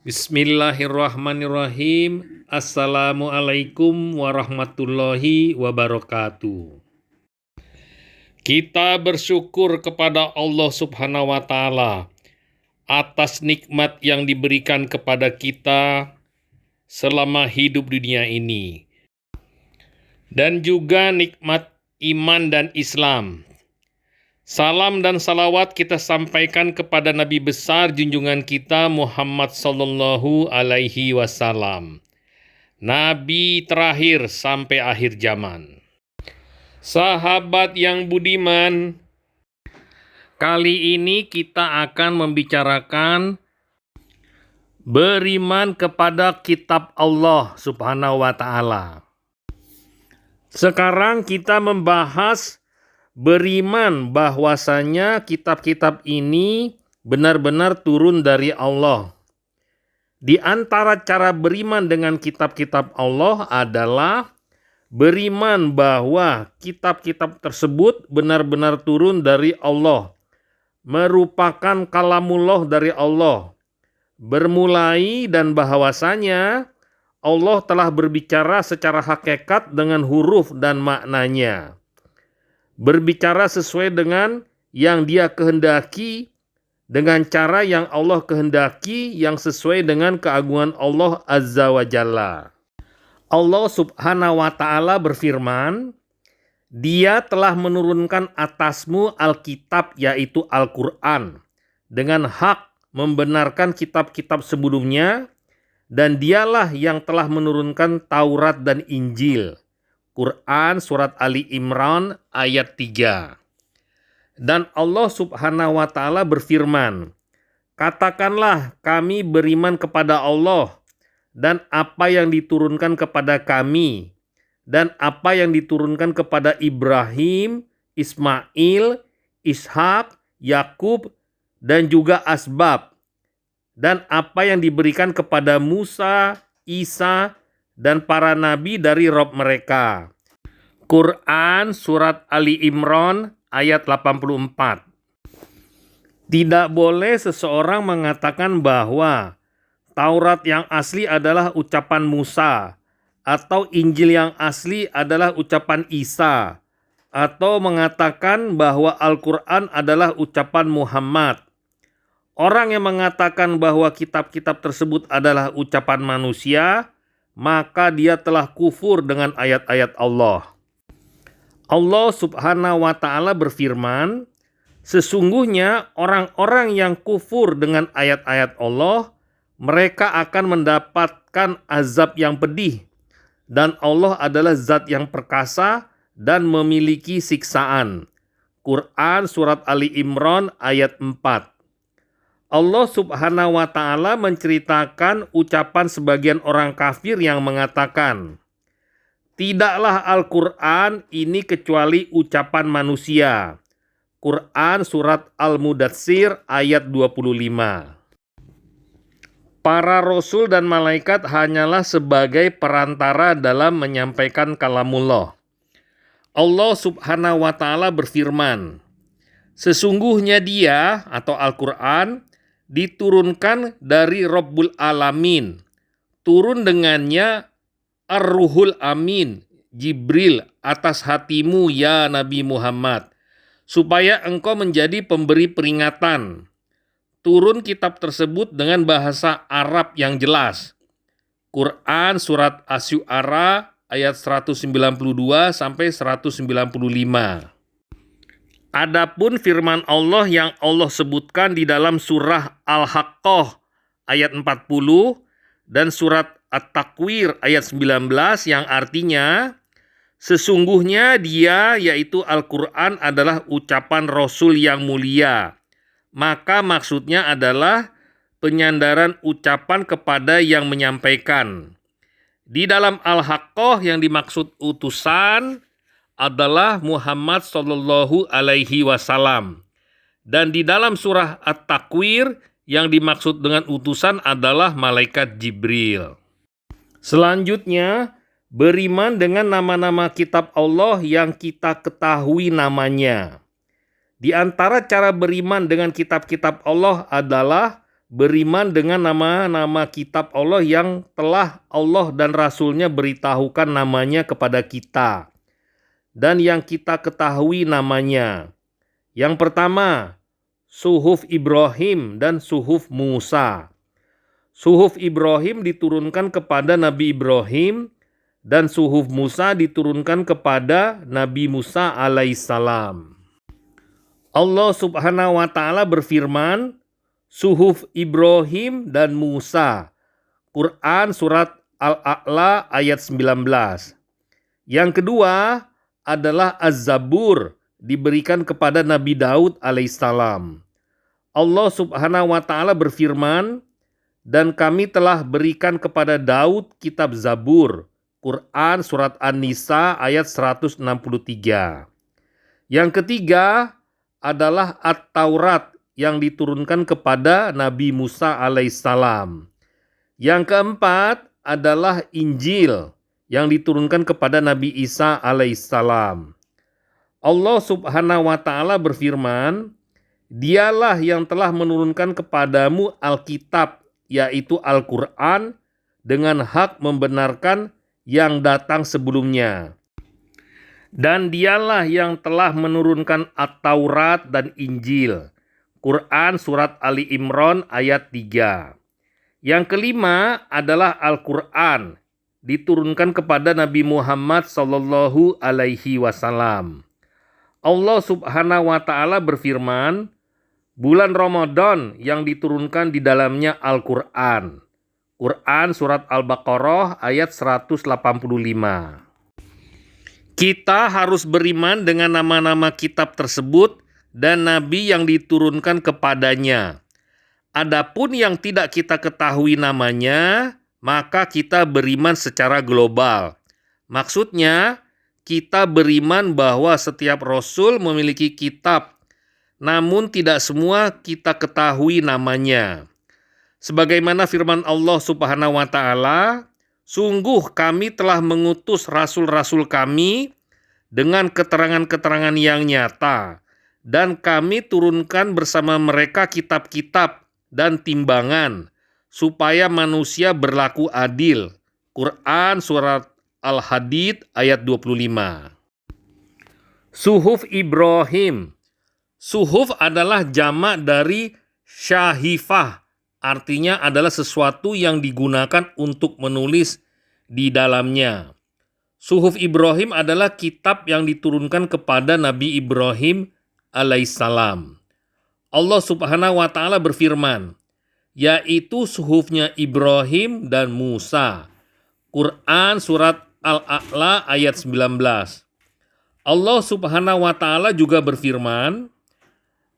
Bismillahirrahmanirrahim. Assalamualaikum warahmatullahi wabarakatuh. Kita bersyukur kepada Allah Subhanahu wa Ta'ala atas nikmat yang diberikan kepada kita selama hidup di dunia ini, dan juga nikmat iman dan Islam. Salam dan salawat kita sampaikan kepada Nabi besar junjungan kita Muhammad sallallahu alaihi wasallam, Nabi terakhir sampai akhir zaman. Sahabat yang budiman, kali ini kita akan membicarakan beriman kepada kitab Allah Subhanahu wa Ta'ala. Sekarang kita membahas beriman bahwasanya kitab-kitab ini benar-benar turun dari Allah. Di antara cara beriman dengan kitab-kitab Allah adalah beriman bahwa kitab-kitab tersebut benar-benar turun dari Allah, merupakan kalamullah dari Allah, bermulai dan bahwasanya Allah telah berbicara secara hakikat dengan huruf dan maknanya, berbicara sesuai dengan yang Dia kehendaki, dengan cara yang Allah kehendaki, yang sesuai dengan keagungan Allah Azza wa Jalla. Allah Subhanahu wa Ta'ala berfirman, Dia telah menurunkan atasmu Alkitab, yaitu Al-Quran, dengan hak membenarkan kitab-kitab sebelumnya, dan Dialah yang telah menurunkan Taurat dan Injil. Quran Surat Ali Imran ayat 3. Dan Allah Subhanahu wa Ta'ala berfirman, katakanlah kami beriman kepada Allah dan apa yang diturunkan kepada kami, dan apa yang diturunkan kepada Ibrahim, Ismail, Ishak, Yakub, dan juga Asbab, dan apa yang diberikan kepada Musa, Isa, dan para nabi dari Rabb mereka. Quran Surat Ali Imran ayat 84. Tidak boleh seseorang mengatakan bahwa Taurat yang asli adalah ucapan Musa, atau Injil yang asli adalah ucapan Isa, atau mengatakan bahwa Al-Quran adalah ucapan Muhammad. Orang yang mengatakan bahwa kitab-kitab tersebut adalah ucapan manusia, maka dia telah kufur dengan ayat-ayat Allah. Allah Subhanahu wa Ta'ala berfirman, sesungguhnya orang-orang yang kufur dengan ayat-ayat Allah, mereka akan mendapatkan azab yang pedih, dan Allah adalah zat yang perkasa dan memiliki siksaan. Quran Surat Ali Imran ayat 4. Allah Subhanahu wa Ta'ala menceritakan ucapan sebagian orang kafir yang mengatakan, tidaklah Al-Quran ini kecuali ucapan manusia. Quran Surat Al-Mudatsir ayat 25. Para rasul dan malaikat hanyalah sebagai perantara dalam menyampaikan kalamullah. Allah Subhanahu wa Ta'ala berfirman, sesungguhnya Dia atau Al-Quran diturunkan dari Rabbul Alamin. Turun dengannya Ar-Ruhul Amin, Jibril, atas hatimu ya Nabi Muhammad, supaya engkau menjadi pemberi peringatan. Turun kitab tersebut dengan bahasa Arab yang jelas. Quran Surat Asy-Syu'ara ayat 192 sampai 195. Adapun firman Allah yang Allah sebutkan di dalam surah Al-Haqqah ayat 40 dan surat At-Takwir ayat 19 yang artinya, sesungguhnya Dia yaitu Al-Quran adalah ucapan Rasul yang mulia. Maka maksudnya adalah penyandaran ucapan kepada yang menyampaikan. Di dalam Al-Haqqah yang dimaksud utusan adalah Muhammad sallallahu alaihi wasallam. Dan di dalam surah At-Takwir yang dimaksud dengan utusan adalah malaikat Jibril. Selanjutnya, beriman dengan nama-nama kitab Allah yang kita ketahui namanya. Di antara cara beriman dengan kitab-kitab Allah adalah beriman dengan nama-nama kitab Allah yang telah Allah dan Rasul-Nya beritahukan namanya kepada kita dan yang kita ketahui namanya. Yang pertama, Suhuf Ibrahim dan Suhuf Musa. Suhuf Ibrahim diturunkan kepada Nabi Ibrahim dan Suhuf Musa diturunkan kepada Nabi Musa alaihissalam. Allah Subhanahu wa taala berfirman, Suhuf Ibrahim dan Musa. Quran surat Al-A'la ayat 19. Yang kedua adalah Az-Zabur diberikan kepada Nabi Daud alaihissalam. Allah Subhanahu wa taala berfirman, dan kami telah berikan kepada Daud kitab Zabur. Quran surat An-Nisa ayat 163. Yang ketiga adalah At-Taurat yang diturunkan kepada Nabi Musa alaihissalam. Yang keempat adalah Injil yang diturunkan kepada Nabi Isa alaihissalam. Allah Subhanahu wa taala berfirman, Dialah yang telah menurunkan kepadamu Alkitab, yaitu Al-Quran, dengan hak membenarkan yang datang sebelumnya. Dan dialah yang telah menurunkan At-Taurat dan Injil. Quran surat Ali Imran ayat 3. Yang kelima adalah Al-Quran, diturunkan kepada Nabi Muhammad sallallahu alaihi wasallam. Allah Subhanahu wa taala berfirman, bulan Ramadan yang diturunkan di dalamnya Al-Quran. Quran surat Al-Baqarah ayat 185. Kita harus beriman dengan nama-nama kitab tersebut dan nabi yang diturunkan kepadanya. Adapun yang tidak kita ketahui namanya, maka kita beriman secara global. Maksudnya, kita beriman bahwa setiap rasul memiliki kitab, namun tidak semua kita ketahui namanya. Sebagaimana firman Allah Subhanahu wa taala, sungguh kami telah mengutus rasul-rasul kami dengan keterangan-keterangan yang nyata, dan kami turunkan bersama mereka kitab-kitab dan timbangan, supaya manusia berlaku adil. Quran surat Al-Hadid ayat 25. Suhuf Ibrahim. Suhuf adalah jamak dari syahifah, artinya adalah sesuatu yang digunakan untuk menulis di dalamnya. Suhuf Ibrahim adalah kitab yang diturunkan kepada Nabi Ibrahim alaihissalam. Allah Subhanahu wa taala berfirman, yaitu suhufnya Ibrahim dan Musa. Quran surat Al-A'la ayat 19. Allah Subhanahu wa taala juga berfirman,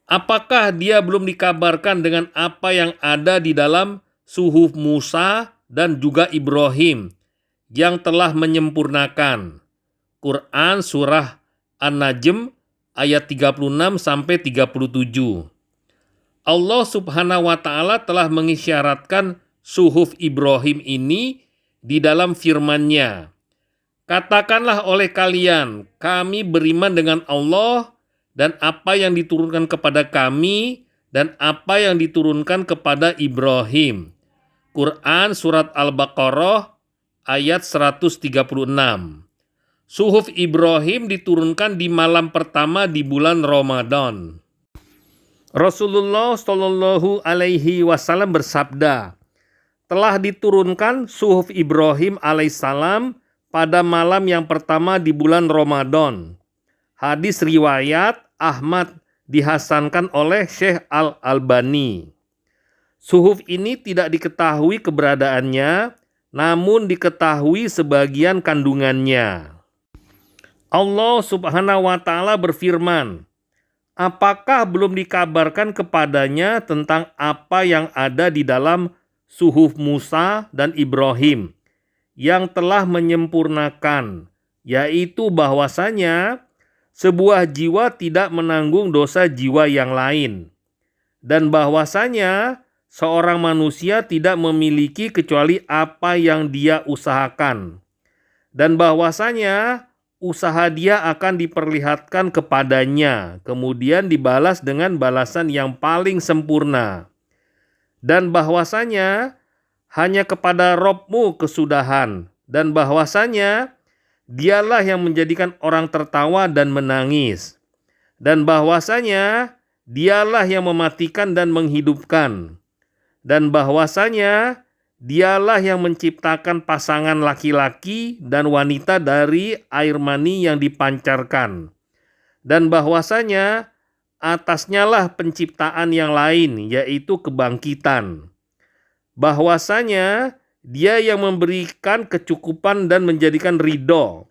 apakah dia belum dikabarkan dengan apa yang ada di dalam suhuf Musa dan juga Ibrahim yang telah menyempurnakan? Quran surah An-Najm ayat 36 sampai 37. Allah Subhanahu wa taala telah mengisyaratkan suhuf Ibrahim ini di dalam firman-Nya. Katakanlah oleh kalian, kami beriman dengan Allah dan apa yang diturunkan kepada kami dan apa yang diturunkan kepada Ibrahim. Quran surat Al-Baqarah ayat 136. Suhuf Ibrahim diturunkan di malam pertama di bulan Ramadan. Rasulullah Shallallahu alaihi wasallam bersabda, telah diturunkan suhuf Ibrahim alaihissalam pada malam yang pertama di bulan Ramadan. Hadis riwayat Ahmad dihasankan oleh Syekh Al-Albani. Suhuf ini tidak diketahui keberadaannya, namun diketahui sebagian kandungannya. Allah Subhanahu wa taala berfirman, apakah belum dikabarkan kepadanya tentang apa yang ada di dalam suhuf Musa dan Ibrahim yang telah menyempurnakan, yaitu bahwasanya sebuah jiwa tidak menanggung dosa jiwa yang lain, dan bahwasanya seorang manusia tidak memiliki kecuali apa yang dia usahakan, dan bahwasanya usaha dia akan diperlihatkan kepadanya, kemudian dibalas dengan balasan yang paling sempurna. dan bahwasanya hanya kepada Robmu kesudahan, dan bahwasanya dialah yang menjadikan orang tertawa dan menangis, dan bahwasanya dialah yang mematikan dan menghidupkan, dan bahwasanya dialah yang menciptakan pasangan laki-laki dan wanita dari air mani yang dipancarkan, dan bahwasanya atasnya lah penciptaan yang lain, yaitu kebangkitan. Bahwasanya dia yang memberikan kecukupan dan menjadikan ridho,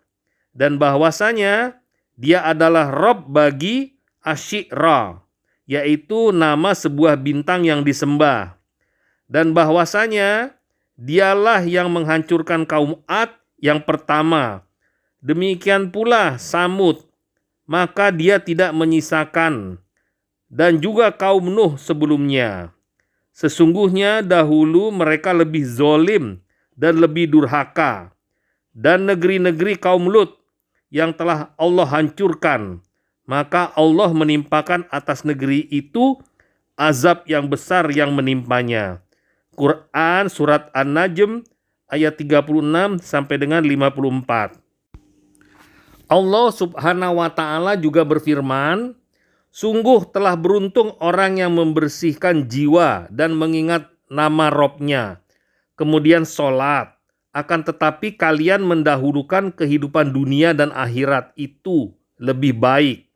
dan bahwasanya dia adalah Rob bagi Asy'ra, yaitu nama sebuah bintang yang disembah, dan bahwasanya dialah yang menghancurkan kaum Ad yang pertama, demikian pula Samud, maka dia tidak menyisakan, dan juga kaum Nuh sebelumnya. Sesungguhnya dahulu mereka lebih zolim dan lebih durhaka, dan negeri-negeri kaum Lut yang telah Allah hancurkan, maka Allah menimpakan atas negeri itu azab yang besar yang menimpanya. Quran Surat An-Najm ayat 36 sampai dengan 54. Allah Subhanahu wa Ta'ala juga berfirman, sungguh telah beruntung orang yang membersihkan jiwa dan mengingat nama Robnya, kemudian sholat. Akan tetapi kalian mendahulukan kehidupan dunia dan akhirat, itu lebih baik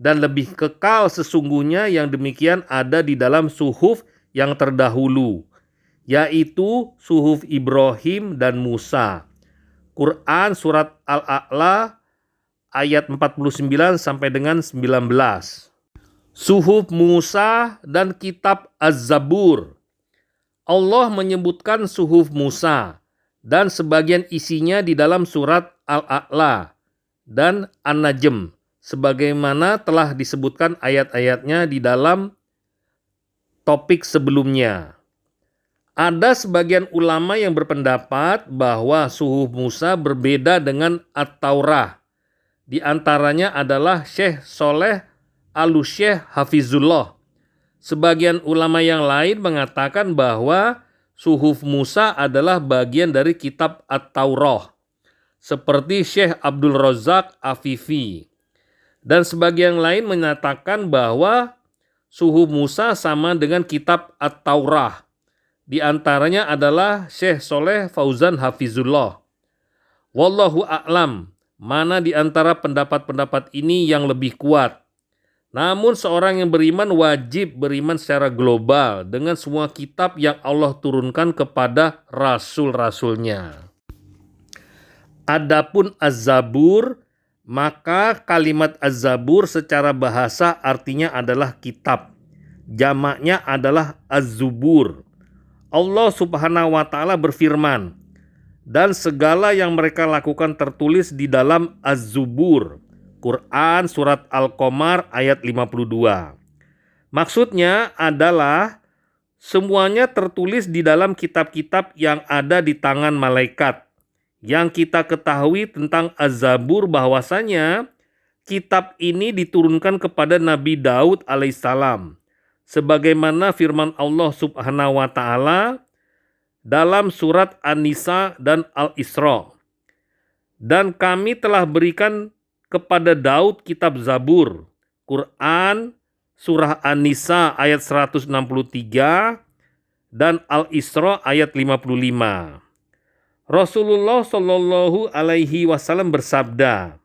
dan lebih kekal sesungguhnya yang demikian ada di dalam suhuf yang terdahulu, yaitu suhuf Ibrahim dan Musa. Quran Surat Al-A'la ayat 49 sampai dengan 19. Suhuf Musa dan kitab Az-Zabur. Allah menyebutkan suhuf Musa dan sebagian isinya di dalam surat Al-A'la dan An-Najm, sebagaimana telah disebutkan ayat-ayatnya di dalam topik sebelumnya. Ada sebagian ulama yang berpendapat bahwa suhuf Musa berbeda dengan At-Taurah. Di antaranya adalah Syekh Soleh Al-Syekh Hafizullah. Sebagian ulama yang lain mengatakan bahwa suhuf Musa adalah bagian dari kitab At-Taurah, seperti Syekh Abdul Razak Afifi. Dan sebagian lain menyatakan bahwa suhuf Musa sama dengan kitab At-Taurah. Di antaranya adalah Syekh Soleh Fauzan Hafizullah. Wallahu a'lam, mana di antara pendapat-pendapat ini yang lebih kuat. Namun seorang yang beriman wajib beriman secara global dengan semua kitab yang Allah turunkan kepada rasul-rasulnya. Adapun Az-Zabur, maka kalimat Az-Zabur secara bahasa artinya adalah kitab. Jamaknya adalah Az-Zubur. Allah Subhanahu wa Ta'ala berfirman, dan segala yang mereka lakukan tertulis di dalam Az-Zubur. Quran Surat Al-Qamar ayat 52. Maksudnya adalah semuanya tertulis di dalam kitab-kitab yang ada di tangan malaikat. Yang kita ketahui tentang Az-Zabur bahwasanya kitab ini diturunkan kepada Nabi Daud alaihissalam, sebagaimana firman Allah Subhanahu wa Ta'ala dalam surat An-Nisa dan Al-Isra. Dan kami telah berikan kepada Daud kitab Zabur. Quran surah An-Nisa ayat 163 dan Al-Isra ayat 55. Rasulullah Shallallahu alaihi wasallam bersabda,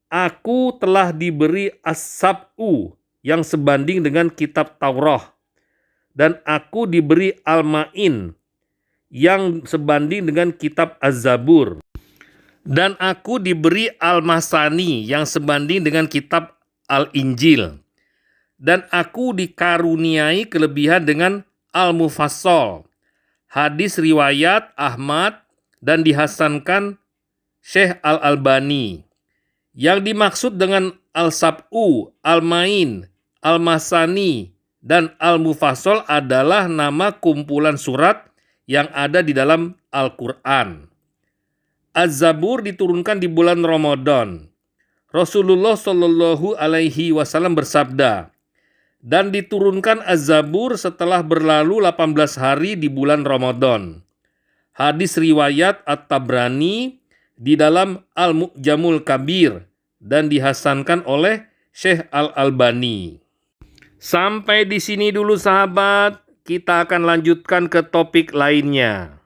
aku telah diberi as-sab'u yang sebanding dengan kitab Taurah, dan aku diberi al-ma'in yang sebanding dengan kitab Az-Zabur, dan aku diberi Al-Masani yang sebanding dengan kitab Al-Injil. Dan aku dikaruniai kelebihan dengan Al-Mufassal, hadis riwayat Ahmad dan dihasankan Syekh Al-Albani. Yang dimaksud dengan Al-Sab'u, Al-Main, Al-Masani, dan Al-Mufassal adalah nama kumpulan surat yang ada di dalam Al-Quran. Az-Zabur diturunkan di bulan Ramadan. Rasulullah Shallallahu alaihi wasallam bersabda, Dan diturunkan Az-Zabur setelah berlalu 18 hari di bulan Ramadan. Hadis riwayat At-Tabrani di dalam Al-Mu'jamul Kabir dan dihasankan oleh Syekh Al-Albani. Sampai di sini dulu sahabat, kita akan lanjutkan ke topik lainnya.